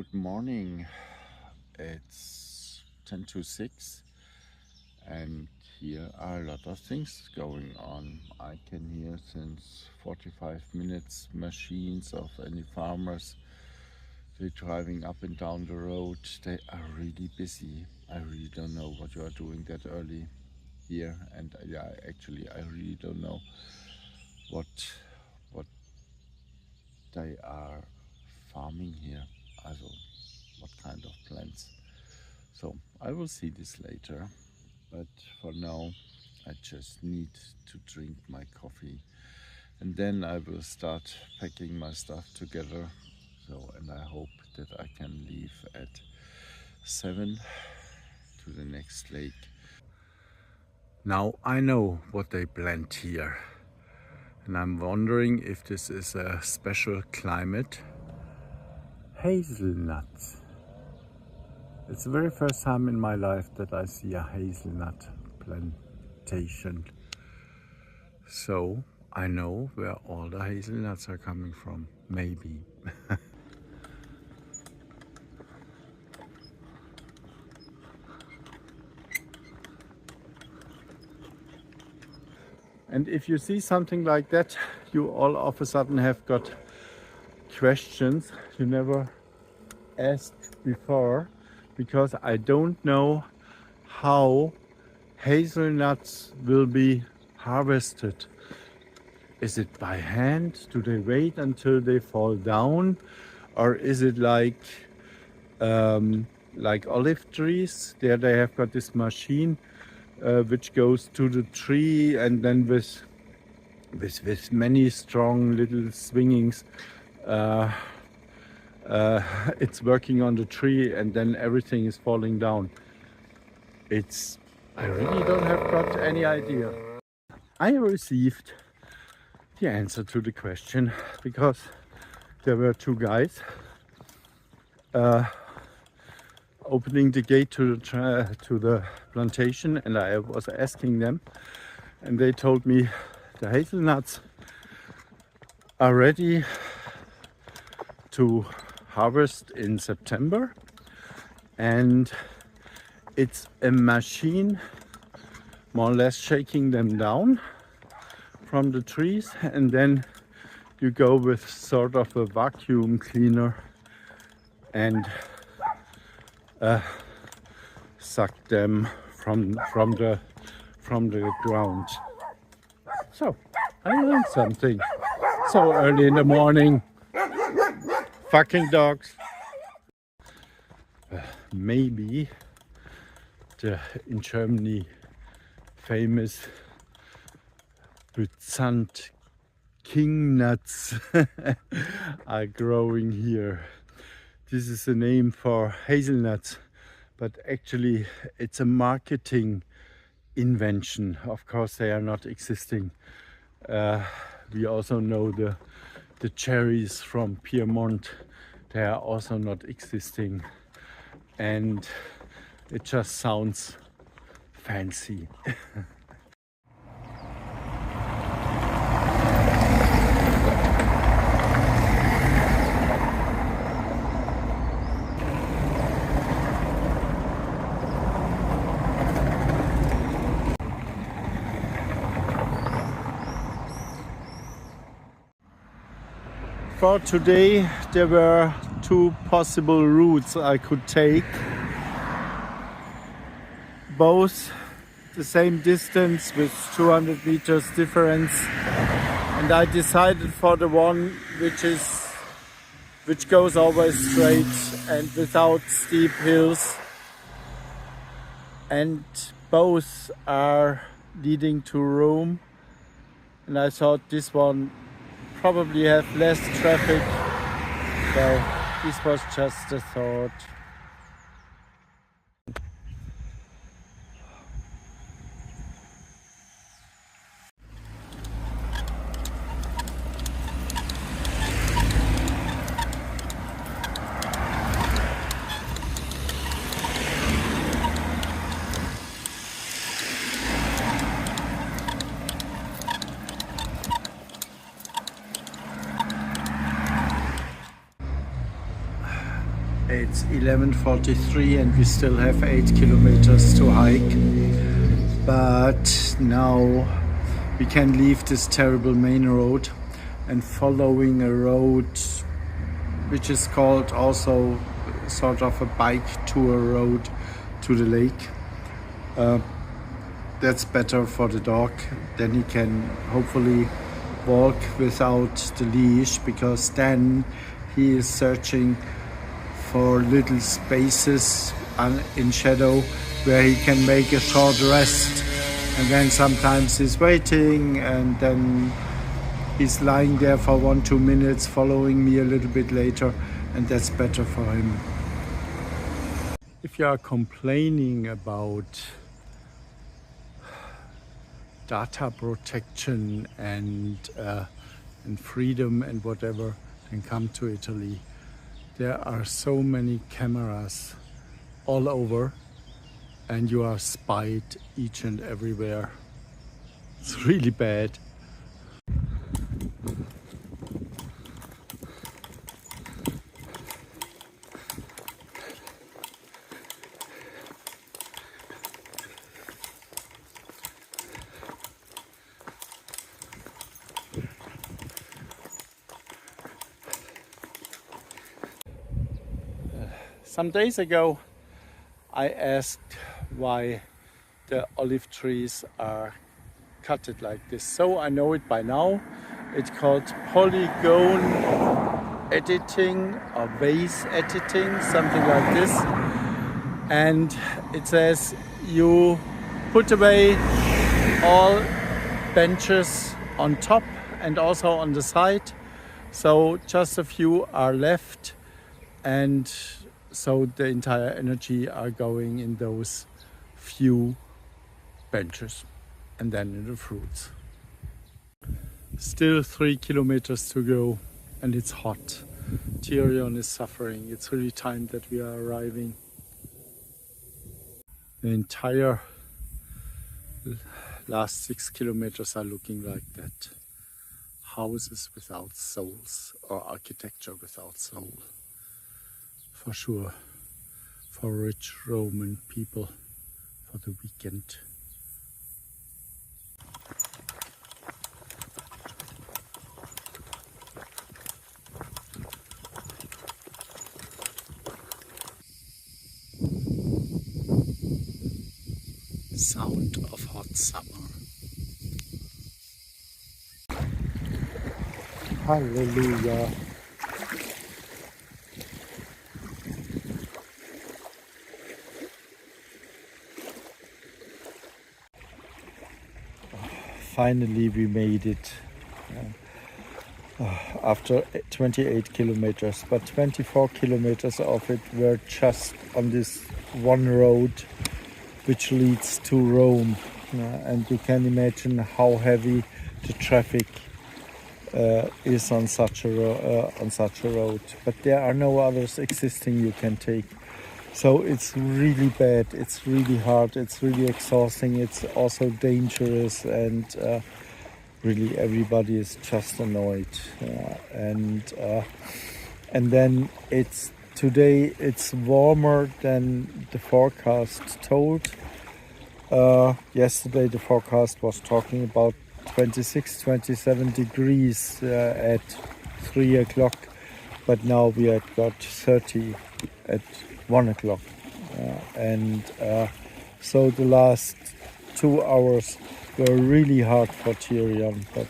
Good morning. It's 10 to 6 and here are a lot of things going on. I can hear since 45 minutes machines of any farmers. They're driving up and down the road. They are really busy. I really don't know what you are doing that early here, and I really don't know what what they are farming here. Also, what kind of plants. So I will see this later, but for now I just need to drink my coffee and then I will start packing my stuff together. And I hope that I can leave at 7 to the next lake. Now I know what they plant here, and I'm wondering if this is a special climate. Hazelnuts. It's the very first time in my life that I see a hazelnut plantation. So I know where all the hazelnuts are coming from, maybe. And if you see something like that, you all of a sudden have got questions you never asked before, because I don't know how hazelnuts will be harvested. Is it by hand? Do they wait until they fall down? Or is it like olive trees? There they have got this machine which goes to the tree, and then with many strong little swingings it's working on the tree, and then everything is falling down. I really don't have got any idea. I received the answer to the question, because there were two guys opening the gate to the plantation, and I was asking them, and they told me the hazelnuts are ready to harvest in September, and it's a machine more or less shaking them down from the trees, and then you go with sort of a vacuum cleaner and suck them from the ground. So I learned something so early in the morning. Fucking dogs. Maybe in Germany famous Byzant king nuts are growing here. This is a name for hazelnuts, but actually it's a marketing invention. Of course they are not existing. We also know the cherries from Piedmont, they are also not existing, and it just sounds fancy. For today there were two possible routes I could take, both the same distance with 200 meters difference, and I decided for the one which goes always straight and without steep hills, and both are leading to Rome, and I thought this one probably have less traffic, so this was just a thought. It's 11:43 and we still have 8 kilometers to hike. But now we can leave this terrible main road and following a road which is called also sort of a bike tour road to the lake. That's better for the dog. Then he can hopefully walk without the leash, because then he is searching for little spaces in shadow where he can make a short rest. And then sometimes he's waiting and then he's lying there for 1-2 minutes following me a little bit later, and that's better for him. If you are complaining about data protection and freedom and whatever, then come to Italy. There are so many cameras all over and you are spied each and everywhere. It's really bad. Some days ago I asked why the olive trees are cutted like this. So I know it by now. It's called polygon editing or vase editing, something like this. And it says you put away all benches on top and also on the side. So just a few are left, and so the entire energy are going in those few benches and then in the fruits. Still 3 kilometers to go and it's hot. Tyrion is suffering. It's really time that we are arriving. The entire last 6 kilometers are looking like that. Houses without souls, or architecture without soul. For sure, for rich Roman people for the weekend. Sound of hot summer. Hallelujah. Finally we made it after 28 kilometers, but 24 kilometers of it were just on this one road which leads to Rome, and you can imagine how heavy the traffic is on such a road. But there are no others existing you can take. So it's really bad, it's really hard, it's really exhausting, it's also dangerous, and really everybody is just annoyed. And then today it's warmer than the forecast told. Yesterday the forecast was talking about 26-27 degrees at 3 o'clock, but now we have got 30 at 1 o'clock. So the last 2 hours were really hard for Tyrion, but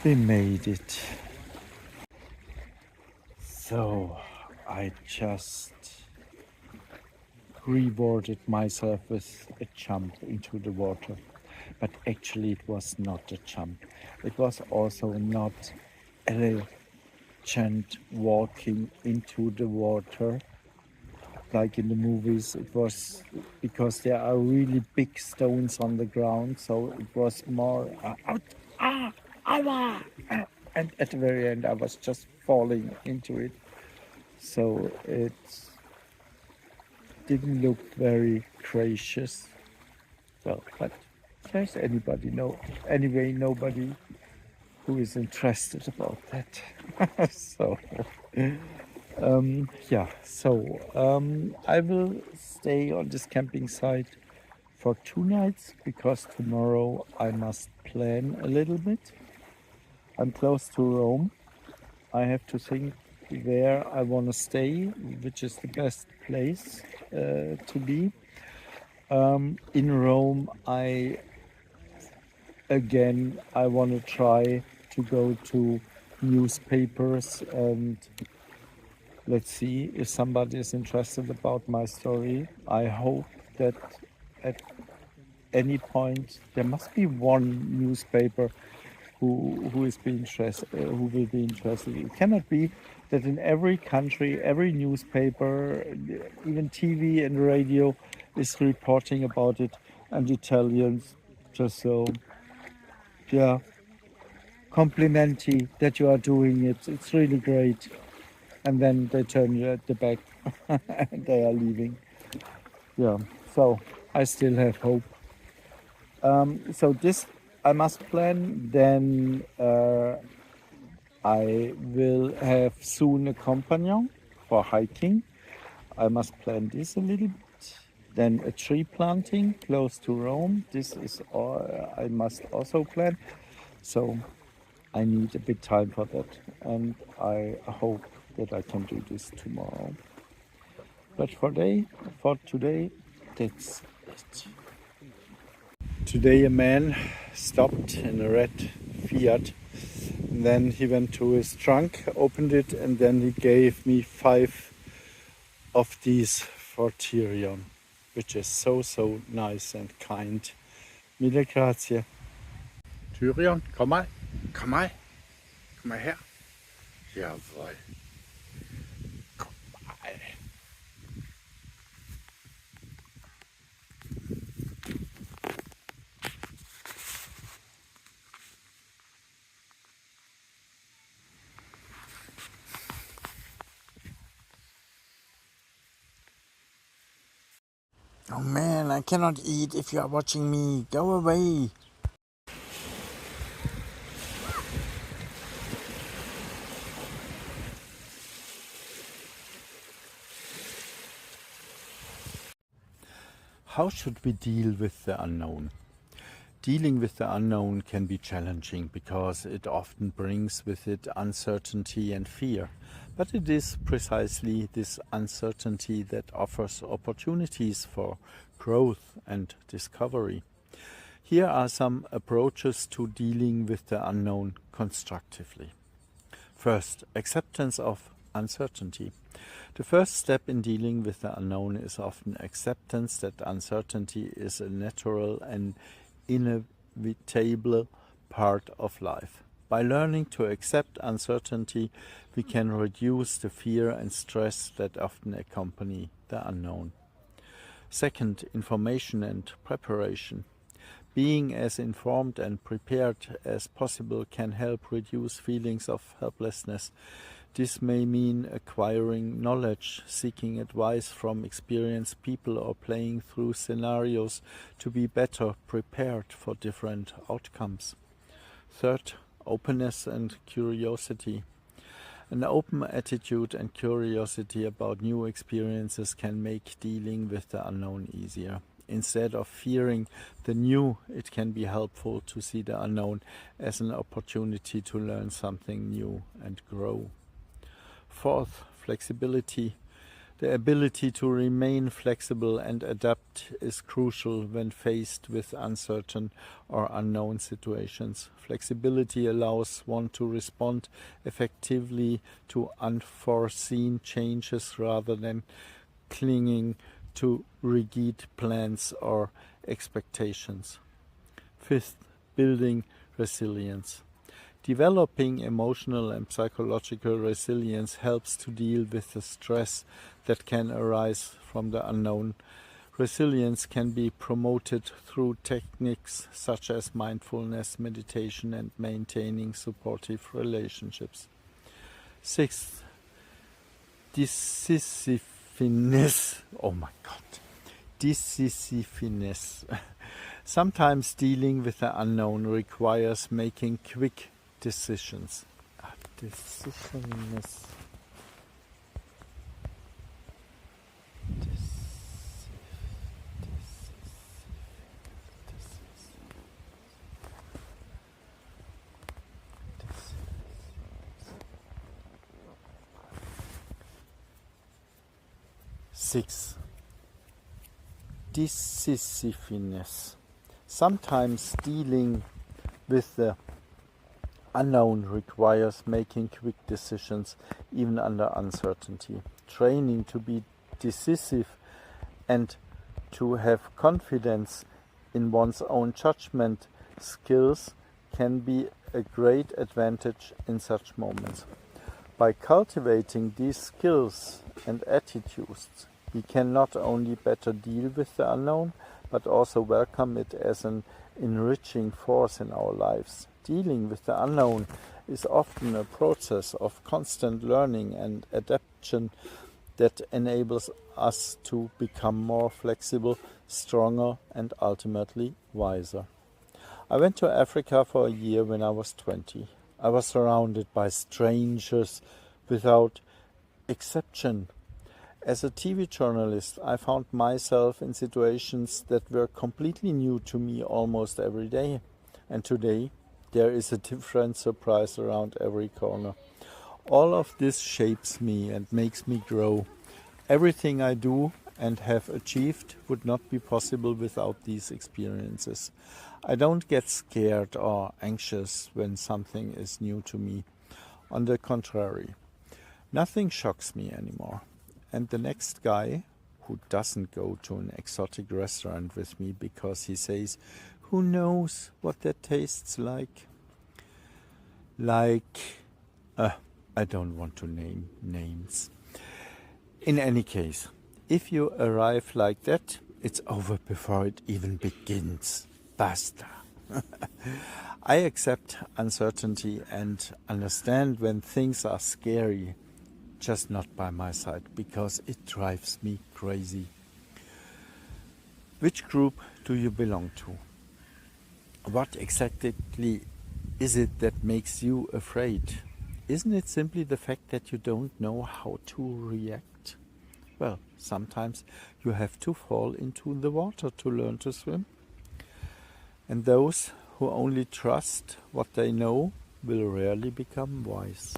we made it. So I just rewarded myself with a jump into the water. But actually it was not a jump. It was also not elegant walking into the water like in the movies. It was because there are really big stones on the ground, so it was more and at the very end I was just falling into it. So it didn't look very gracious. Well, but there's anyway nobody who is interested about that. So Yeah, so I will stay on this camping site for 2 nights because tomorrow I must plan a little bit. I'm close to Rome. I have to think where I want to stay, which is the best place to be. In Rome, I want to try to go to newspapers and let's see if somebody is interested about my story. I hope that at any point there must be one newspaper who will be interested. It cannot be that in every country, every newspaper, even TV and radio is reporting about it, and Italians just so yeah complimenty that you are doing it. It's really great, and then they turn you at the back and they are leaving. Yeah, so I still have hope. So this I must plan. Then I will have soon a companion for hiking. I must plan this a little bit. Then a tree planting close to Rome. This is all I must also plan. So I need a bit time for that, and I hope that I can do this tomorrow. But for today, that's it. Today a man stopped in a red Fiat. And then he went to his trunk, opened it, and then he gave me 5 of these for Tyrion, which is so nice and kind. Mille grazie. Tyrion, kom mal. Kom mal. Kom mal her. Jawohl. Kom mal. Oh man, I cannot eat if you are watching me. Go away. How should we deal with the unknown? Dealing with the unknown can be challenging because it often brings with it uncertainty and fear. But it is precisely this uncertainty that offers opportunities for growth and discovery. Here are some approaches to dealing with the unknown constructively. First, acceptance of uncertainty. The first step in dealing with the unknown is often acceptance that uncertainty is a natural and inevitable part of life. By learning to accept uncertainty, we can reduce the fear and stress that often accompany the unknown. Second, information and preparation. Being as informed and prepared as possible can help reduce feelings of helplessness. This may mean acquiring knowledge, seeking advice from experienced people, or playing through scenarios to be better prepared for different outcomes. Third, openness and curiosity. An open attitude and curiosity about new experiences can make dealing with the unknown easier. Instead of fearing the new, it can be helpful to see the unknown as an opportunity to learn something new and grow. Fourth, flexibility. The ability to remain flexible and adapt is crucial when faced with uncertain or unknown situations. Flexibility allows one to respond effectively to unforeseen changes rather than clinging to rigid plans or expectations. Fifth, building resilience. Developing emotional and psychological resilience helps to deal with the stress that can arise from the unknown. Resilience can be promoted through techniques such as mindfulness, meditation, and maintaining supportive relationships. Sixth, decisiveness. Oh my God. Decisiveness. Sometimes dealing with the unknown requires making quick decisions. Decisiveness. 6. Decisiveness. Sometimes dealing with the unknown requires making quick decisions even under uncertainty. Training to be decisive and to have confidence in one's own judgment skills can be a great advantage in such moments. By cultivating these skills and attitudes, we can not only better deal with the unknown, but also welcome it as an enriching force in our lives. Dealing with the unknown is often a process of constant learning and adaptation that enables us to become more flexible, stronger, and ultimately wiser. I went to Africa for a year when I was 20. I was surrounded by strangers without exception. As a TV journalist, I found myself in situations that were completely new to me almost every day. And today, there is a different surprise around every corner. All of this shapes me and makes me grow. Everything I do and have achieved would not be possible without these experiences. I don't get scared or anxious when something is new to me. On the contrary, nothing shocks me anymore. And the next guy who doesn't go to an exotic restaurant with me because he says, who knows what that tastes like? I don't want to name names. In any case, if you arrive like that, it's over before it even begins. Basta. I accept uncertainty and understand when things are scary, just not by my side, because it drives me crazy. Which group do you belong to? What exactly is it that makes you afraid? Isn't it simply the fact that you don't know how to react? Well, sometimes you have to fall into the water to learn to swim. And those who only trust what they know will rarely become wise.